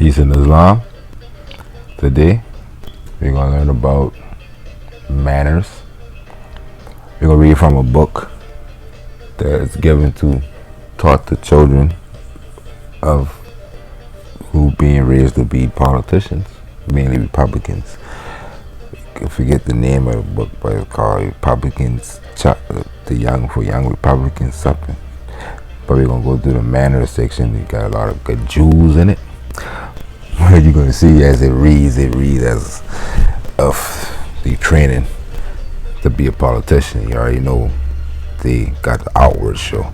Peace in Islam. Today we're gonna learn about manners. We're gonna read from a book that is given to taught to children of who being raised to be politicians, mainly Republicans. I forget the name of the book, but it's called Republicans, the Young Republicans something. But we're gonna go through the manners section. It got a lot of good jewels in it. What you're gonna see as it reads as of the training to be a politician. You already know they got the outward show,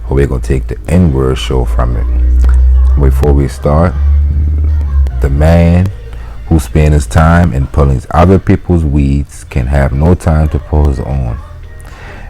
but we're gonna take the inward show from it. Before we start, the man who spends his time in pulling other people's weeds can have no time to pull his own.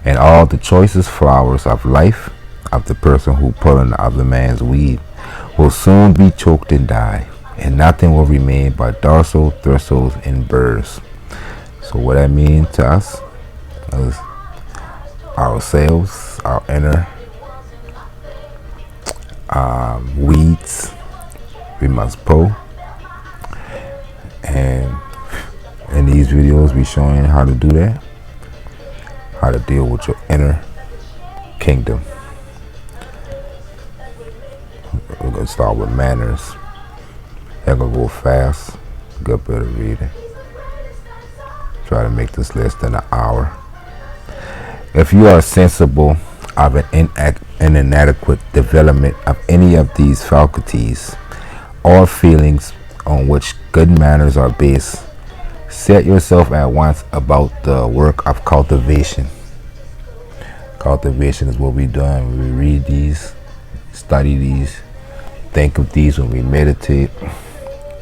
And all the choicest flowers of life of the person who pulling the other man's weed will soon be choked and die, and nothing will remain but dorsal thistles and burrs. So what that means to us is ourselves, our inner weeds, we must pull. And in these videos we showing you how to do that, how to deal with your inner kingdom. We're gonna start with manners. I'm gonna go fast, good bit of reading. Try to make this less than an hour. If you are sensible of an inadequate development of any of these faculties or feelings on which good manners are based, set yourself at once about the work of cultivation. Cultivation is what we're doing when we read these, study these, think of these when we meditate.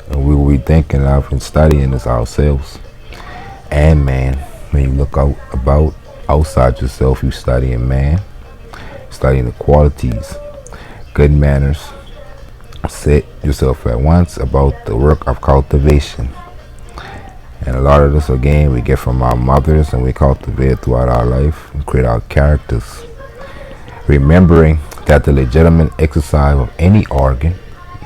And we will be thinking of and studying this ourselves. And man, when you look about outside yourself, you studying man, studying the qualities, good manners. Set yourself at once about the work of cultivation. And a lot of this, again, we get from our mothers, and we cultivate throughout our life and create our characters. Remembering that the legitimate exercise of any organ,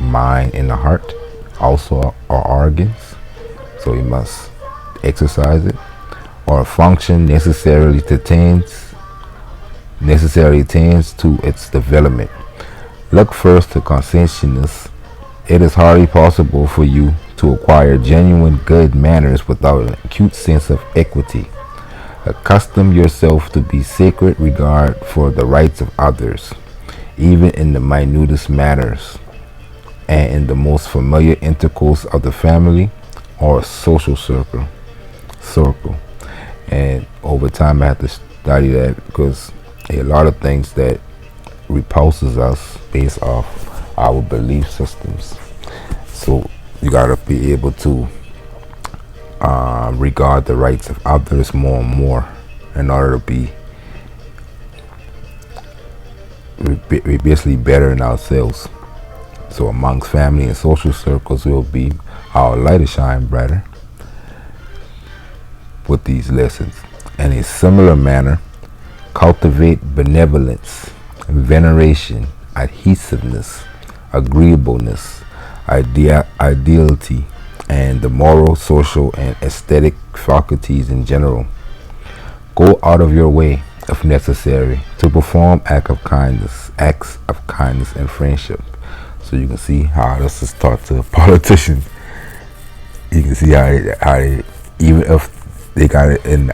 mind and the heart, also are organs, so we must exercise it, or a function necessarily tends to its development. Look first to conscientiousness. It is hardly possible for you to acquire genuine good manners without an acute sense of equity. Accustom yourself to be sacred regard for the rights of others, even in the minutest matters, and in the most familiar intercourse of the family or social circle. And over time I have to study that, because a lot of things that repulses us based off our belief systems. So you gotta be able to regard the rights of others more and more in order to be basically better in ourselves. So amongst family and social circles, we'll be our light to shine brighter with these lessons. In a similar manner, cultivate benevolence, veneration, adhesiveness, agreeableness, ideality, and the moral, social, and aesthetic faculties in general. Go out of your way, if necessary, to perform acts of kindness and friendship. So you can see how this is taught to politicians. You can see how they even if they got it in,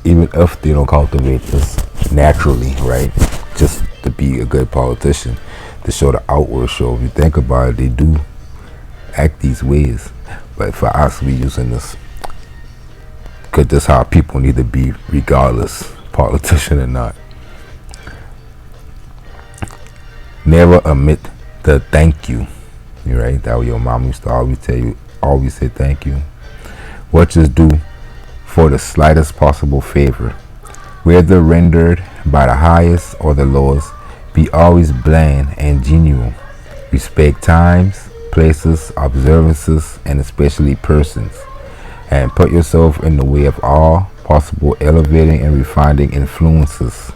even if they don't cultivate this naturally, right? Just to be a good politician, to show the outward show. If you think about it, they do act these ways. But for us, we using this, because that's how people need to be, regardless, politician or not. Never omit the thank you. You right? That what your mom used to always tell you. Always say thank you. What is due for the slightest possible favor, whether rendered by the highest or the lowest, be always bland and genuine. Respect times, places, observances, and especially persons, and put yourself in the way of all possible elevating and refining influences.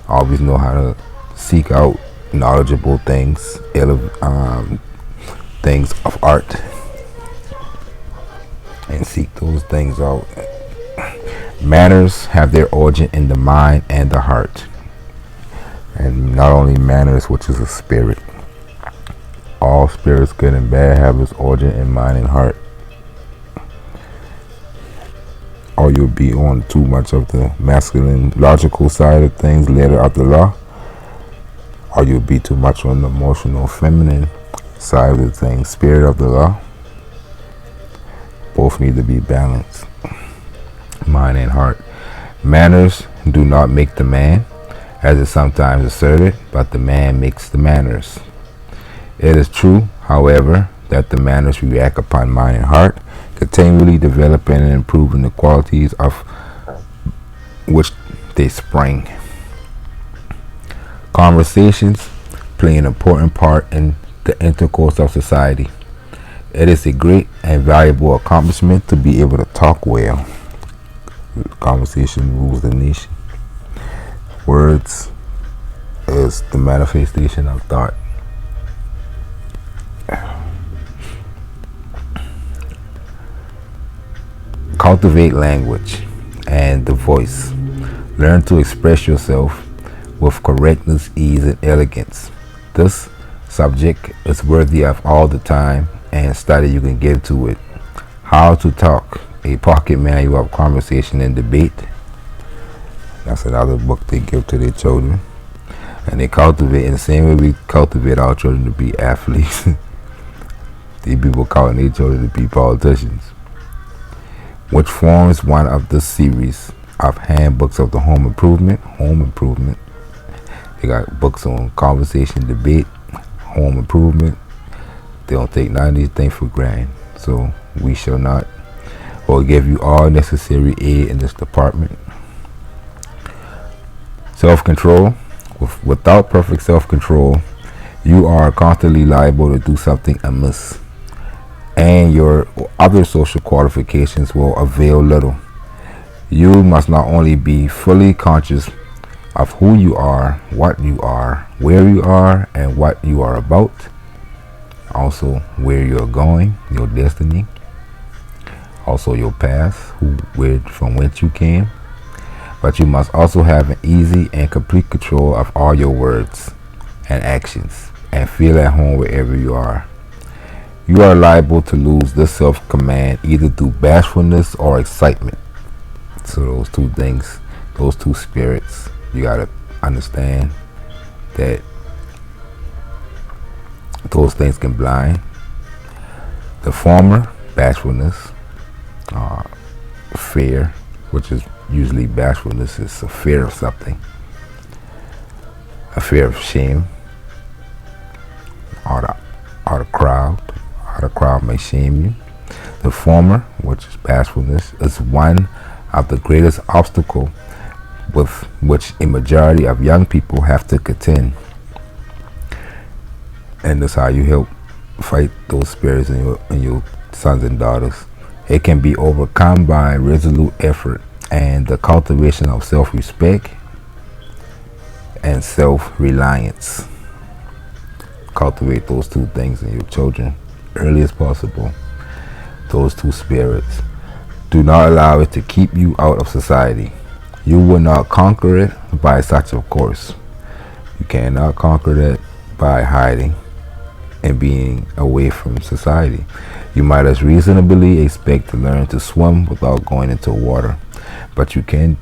Always know how to seek out knowledgeable things, things of art, and seek those things out. Manners have their origin in the mind and the heart, and not only manners, which is a spirit. All spirits, good and bad, have its origin in mind and heart. Or you'll be on too much of the masculine, logical side of things, letter of the law, or you'll be too much on the emotional, feminine side of the things, spirit of the law. Both need to be balanced, mind and heart. Manners do not make the man, as is sometimes asserted, but the man makes the manners. It is true, however, that the manners react upon mind and heart, continually developing and improving the qualities of which they spring. Conversations play an important part in the intercourse of society. It is a great and valuable accomplishment to be able to talk well. Conversation rules the nation. Words is the manifestation of thought. Cultivate language and the voice. Learn to express yourself with correctness, ease, and elegance. This subject is worthy of all the time and study you can give to it. How to Talk, a pocket manual of conversation and debate. That's another book they give to their children. And they cultivate in the same way we cultivate our children to be athletes. These people calling their children to be politicians. Which forms one of the series of handbooks of the home improvement. They got books on conversation, debate, home improvement. They don't take none of these things for granted. So we shall not, or give you all necessary aid in this department. Self-control. Without perfect self-control, you are constantly liable to do something amiss, and your other social qualifications will avail little. You must not only be fully conscious of who you are, what you are, where you are, and what you are about, also where you're going, your destiny, also your past, from whence you came, but you must also have an easy and complete control of all your words and actions, and feel at home wherever you are. You are liable to lose this self-command either through bashfulness or excitement. So those two things, those two spirits, you gotta understand that those things can blind. The former, bashfulness, fear, which is usually bashfulness, is a fear of something, a fear of shame, or the crowd. How the crowd may shame you. The former, which is bashfulness, is one of the greatest obstacles with which a majority of young people have to contend. And that's how you help fight those spirits in your sons and daughters. It can be overcome by resolute effort and the cultivation of self-respect and self-reliance. Cultivate those two things in your children early as possible. Those two spirits. Do not allow it to keep you out of society. You will not conquer it by such a course. You cannot conquer that by hiding and being away from society. You might as reasonably expect to learn to swim without going into water, but you can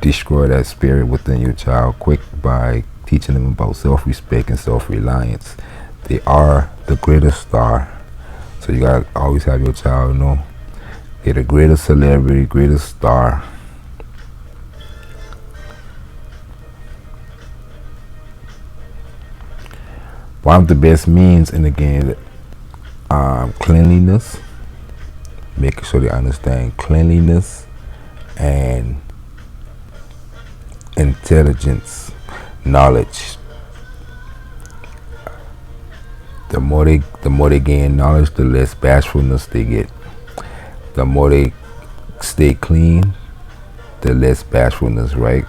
destroy that spirit within your child quick by teaching them about self-respect and self-reliance. They are the greatest star. So you gotta always have your child know they're the greatest celebrity, greatest star. One of the best means, and again, cleanliness, making sure they understand cleanliness and intelligence, knowledge. The more they gain knowledge, the less bashfulness they get. The more they stay clean, the less bashfulness, right?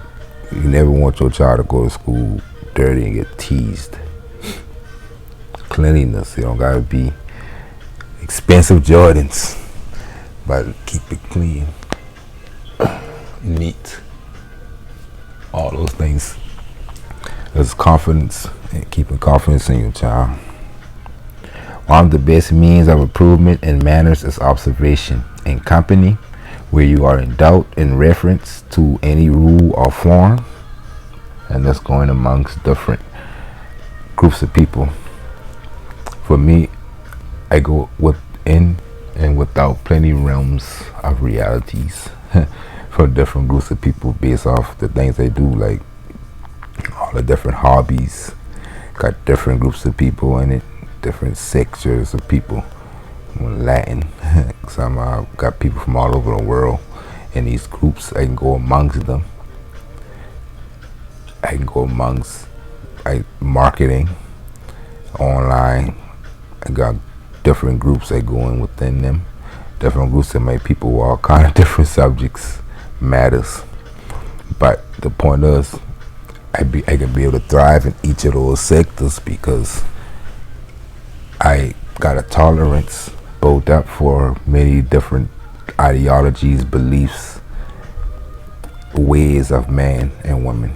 You never want your child to go to school dirty and get teased. Cleanliness, you don't gotta be expensive Jordans, but keep it clean, neat, all those things. There's confidence and keeping confidence in your child. One of the best means of improvement in manners is observation in company, where you are in doubt in reference to any rule or form, and that's going amongst different groups of people. For me, I go within and without plenty realms of realities from different groups of people based off the things they do, like all the different hobbies. Got different groups of people in it, different sectors of people. Latin, some got people from all over the world in these groups. I can go amongst them. I can go amongst marketing online. I got different groups that go in within them. Different groups that make people with all kind of different subjects matters. But the point is, I can be able to thrive in each of those sectors because I got a tolerance built up for many different ideologies, beliefs, ways of man and women.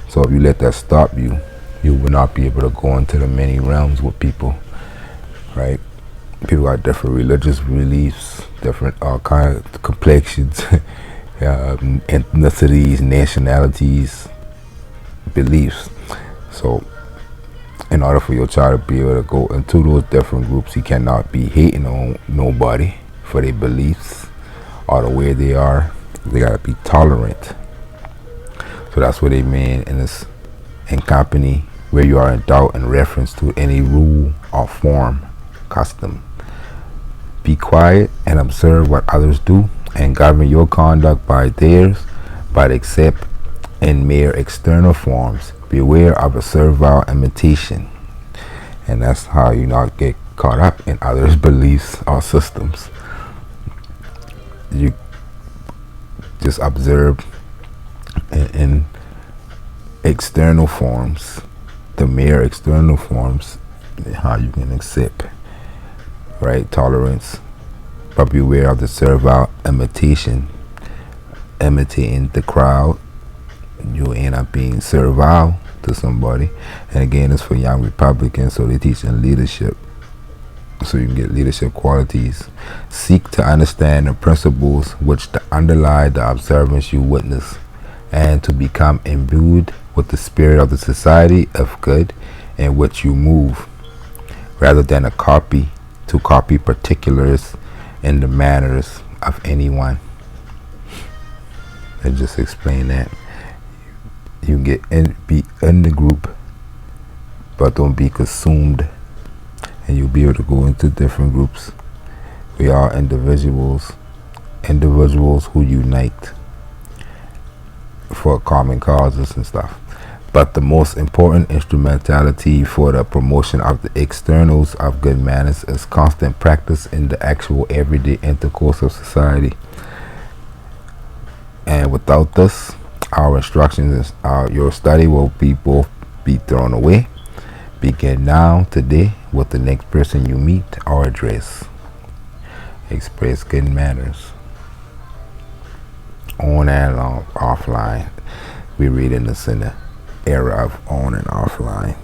So if you let that stop you, you will not be able to go into the many realms with people, right? People got different religious beliefs, different all kind of complexions, ethnicities, nationalities, beliefs. So in order for your child to be able to go into those different groups, he cannot be hating on nobody for their beliefs or the way they are. They gotta be tolerant. So that's what they mean in company, where you are in doubt in reference to any rule or form, custom. Be quiet and observe what others do, and govern your conduct by theirs, but except in mere external forms. Beware of a servile imitation. And that's how you not get caught up in others' beliefs or systems. You just observe in external forms, the mere external forms, how you can accept, right? Tolerance. But beware of the servile imitation, imitating the crowd. You end up being servile to somebody. And again, it's for young Republicans, so they teach in leadership, so you can get leadership qualities. Seek to understand the principles which underlie the observance you witness, and to become imbued with the spirit of the society of good in which you move, rather than to copy particulars in the manners of anyone. And just explain that. You can be in the group, but don't be consumed, and you'll be able to go into different groups. We are individuals who unite for common causes and stuff. But the most important instrumentality for the promotion of the externals of good manners is constant practice in the actual everyday intercourse of society. And without this, our instructions, your study will both be thrown away. Begin now, today, with the next person you meet or address. Express good manners. On and offline. We read in this in the era of on and offline.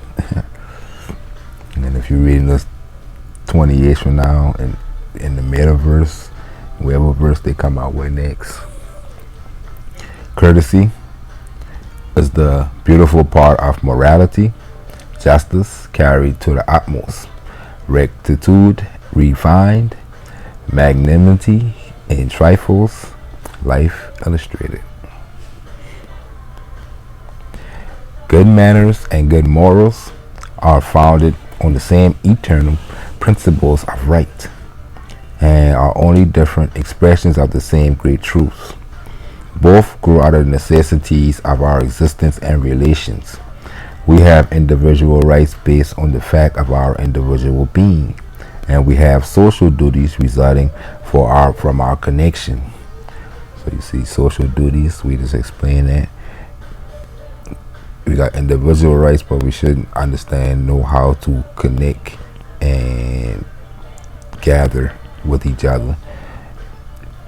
And if you're reading this 20 years from now in the metaverse, whatever verse they come out with next. Courtesy is the beautiful part of morality, justice carried to the utmost, rectitude refined, magnanimity in trifles, life illustrated. Good manners and good morals are founded on the same eternal principles of right, and are only different expressions of the same great truths. Both grow out of the necessities of our existence and relations. We have individual rights based on the fact of our individual being, and we have social duties resulting from our connection. So you see, social duties, we just explained that. we got individual rights, but we should know how to connect and gather with each other.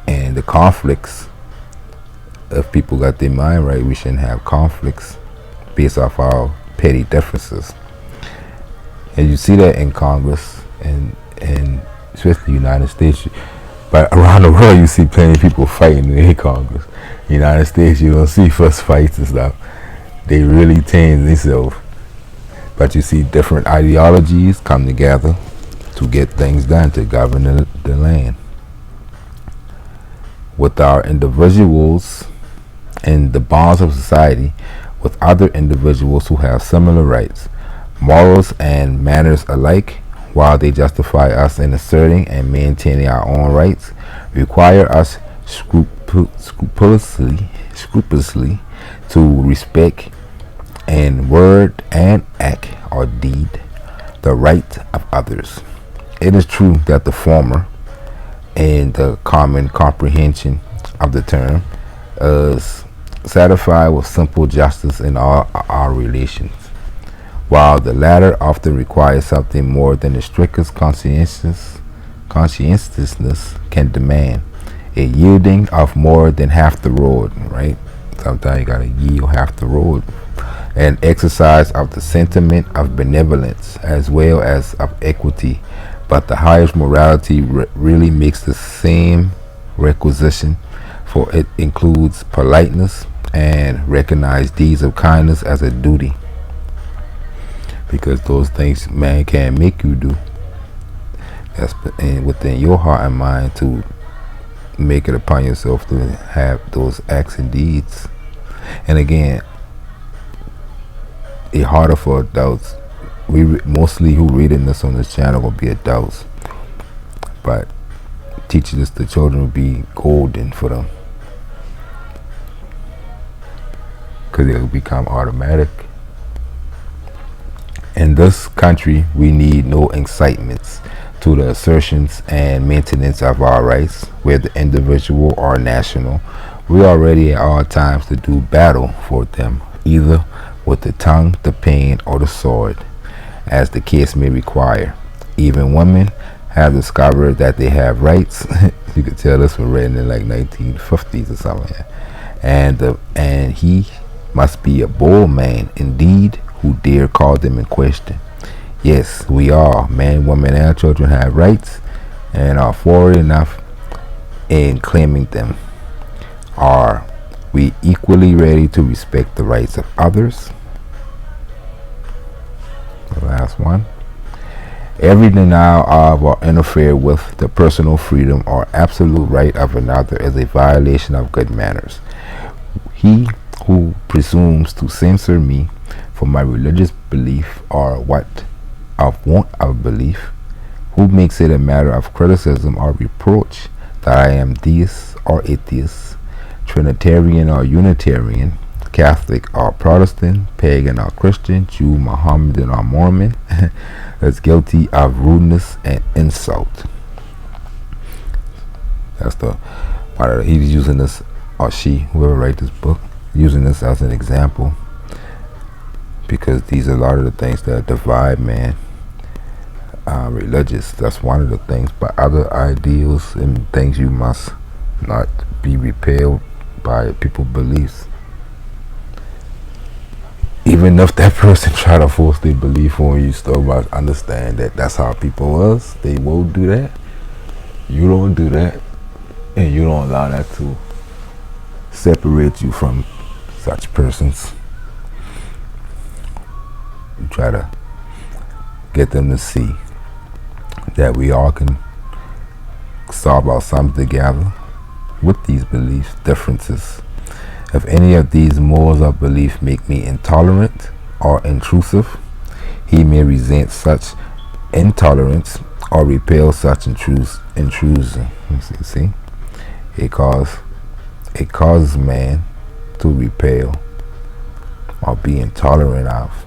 And the conflicts, if people got their mind right, we shouldn't have conflicts based off our petty differences. And you see that in Congress and especially the United States. But around the world, you see plenty of people fighting in Congress. In the United States, you don't see first fights and stuff. They really tame themselves. But you see different ideologies come together to get things done, to govern the land. With our individuals and the bonds of society with other individuals who have similar rights, morals, and manners alike, while they justify us in asserting and maintaining our own rights, require us scrupulously to respect in word and act or deed the right of others. It is true that the former, in the common comprehension of the term, is satisfied with simple justice in all our relations, while the latter often requires something more than the strictest conscientiousness can demand, a yielding of more than half the road, right? Sometimes you gotta yield half the road. An exercise of the sentiment of benevolence as well as of equity, but the highest morality really makes the same requisition, for it includes politeness and recognize deeds of kindness as a duty, because those things man can't make you do. That's within your heart and mind to make it upon yourself to have those acts and deeds. And again, it's harder for adults. We mostly who reading this on this channel will be adults, but teaching this to children will be golden for them, because it'll become automatic. In this country, we need no incitements to the assertions and maintenance of our rights, whether individual or national. We are ready at all times to do battle for them, either with the tongue, the pen, or the sword, as the case may require. Even women have discovered that they have rights. You could tell this was written in like 1950s or something. And he must be a bold man indeed who dare call them in question. Yes, we all, men, women, and children, have rights and are forward enough in claiming them. Are we equally ready to respect the rights of others? The last one. Every denial of or interfere with the personal freedom or absolute right of another is a violation of good manners. He who presumes to censor me for my religious belief or want of belief, who makes it a matter of criticism or reproach that I am deist or atheist, Trinitarian or Unitarian, Catholic or Protestant, pagan or Christian, Jew, Mohammedan or Mormon, is guilty of rudeness and insult. That's the part. He's using this, or she, whoever wrote this book, using this as an example, because these are a lot of the things that divide man. Religious, that's one of the things, but other ideals and things you must not be repelled by people's beliefs. Even if that person try to force their belief on you, still must understand that that's how people was. They will do that. You don't do that, and you don't allow that to separate you from such persons. You try to get them to see that we all can solve out something together with these belief differences. If any of these modes of belief make me intolerant or intrusive, he may resent such intolerance or repel such intrusion. See, it causes man to repel or be intolerant of.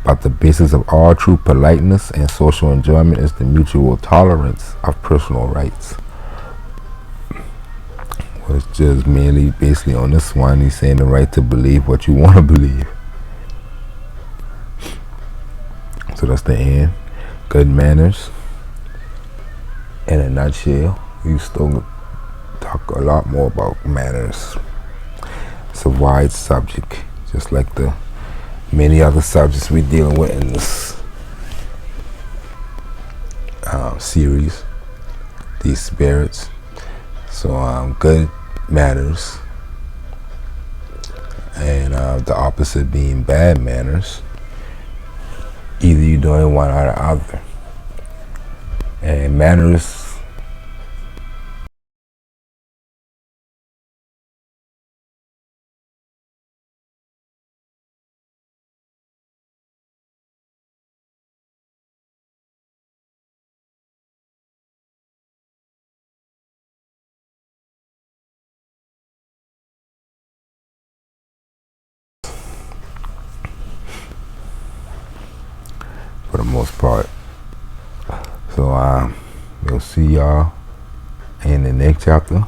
But the basis of all true politeness and social enjoyment is the mutual tolerance of personal rights. it's just merely basically on this one, he's saying the right to believe what you want to believe. So that's the end. Good manners. In a nutshell, we still talk a lot more about manners. It's a wide subject, just like the many other subjects we're dealing with in this series, these spirits. So good manners, and the opposite being bad manners. Either you're doing one or the other. And manners, for the most part. So we'll see y'all in the next chapter.